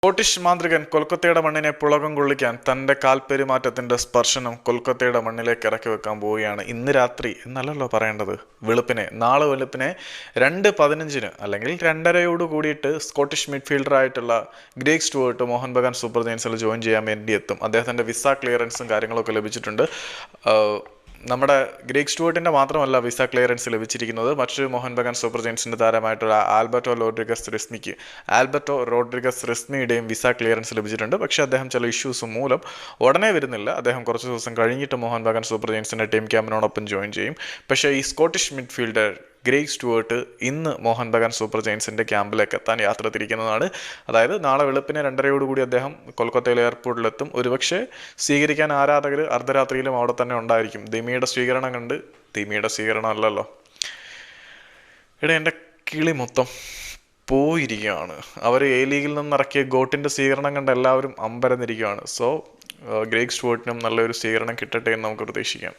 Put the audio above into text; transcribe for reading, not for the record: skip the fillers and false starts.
Scottish മാന്ത്രികൻ കൊൽക്കത്തയുടെ മണ്ണിനെ പുളകം കൊള്ളിക്കാൻ തൻ്റെ കാൽപ്പെരുമാറ്റത്തിൻ്റെ സ്പർശനം കൊൽക്കത്തയുടെ മണ്ണിലേക്ക് ഇറക്കി വെക്കാൻ പോവുകയാണ്. ഇന്ന് രാത്രി എന്നല്ലല്ലോ പറയേണ്ടത്, നാളെ വെളുപ്പിനെ 2:15 അല്ലെങ്കിൽ 2:30 കൂടിയിട്ട് സ്കോട്ടിഷ് മിഡ്ഫീൽഡറായിട്ടുള്ള Greg Stewart Mohun Bagan Super ജയൻസിൽ ജോയിൻ ചെയ്യാൻ വേണ്ടി എത്തും. അദ്ദേഹത്തിൻ്റെ വിസ ക്ലിയറൻസും കാര്യങ്ങളൊക്കെ ലഭിച്ചിട്ടുണ്ട്. നമ്മുടെ ഗ്രേഗ് സ്റ്റുവർട്ടിൻ്റെ മാത്രമല്ല വിസ ക്ലിയറൻസ് ലഭിച്ചിരിക്കുന്നത്, മറ്റൊരു മോഹൻ ബഗാൻ സൂപ്പർ ജയൻസിൻ്റെ താരമായിട്ടുള്ള ആൽബർട്ടോ റോഡ്രിഗസ് റിസ്മിയുടെയും വിസ ക്ലിയറൻസ് ലഭിച്ചിട്ടുണ്ട്. പക്ഷേ അദ്ദേഹം ചില ഇഷ്യൂസ് മൂലം ഉടനെ വരുന്നില്ല. അദ്ദേഹം കുറച്ച് ദിവസം കഴിഞ്ഞിട്ട് മോഹൻ ബഗാൻ സൂപ്പർ ജയൻസിൻ്റെ ടീം ക്യാമ്പിനോടൊപ്പം ജോയിൻ ചെയ്യും. പക്ഷേ ഈ സ്കോട്ടിഷ് മിഡ്ഫീൽഡർ ഗ്രേഗ് സ്റ്റുവർട്ട് ഇന്ന് മോഹൻ ബഗാൻ സൂപ്പർ ജയൻസിൻ്റെ ക്യാമ്പിലേക്ക് എത്താൻ യാത്ര തിരിക്കുന്നതാണ്. അതായത് നാളെ വെളുപ്പിനെ 2:30 കൂടി അദ്ദേഹം കൊൽക്കത്തയിലെ എയർപോർട്ടിലെത്തും. ഒരുപക്ഷെ സ്വീകരിക്കാൻ ആരാധകർ അർദ്ധരാത്രിയിലും അവിടെ തന്നെ ഉണ്ടായിരിക്കും. ദിമിയുടെ സ്വീകരണം അല്ലല്ലോ, എൻ്റെ കിളി മൊത്തം പോയിരിക്കുകയാണ്. അവർ എ ലീഗിൽ നിന്ന് ഇറക്കിയ ഗോട്ടിൻ്റെ സ്വീകരണം കണ്ട് എല്ലാവരും അമ്പരന്നിരിക്കുകയാണ്. സോ ഗ്രേഗ് സ്റ്റുവർട്ടിനും നല്ലൊരു സ്വീകരണം കിട്ടട്ടെ എന്ന് നമുക്ക് പ്രതീക്ഷിക്കാം.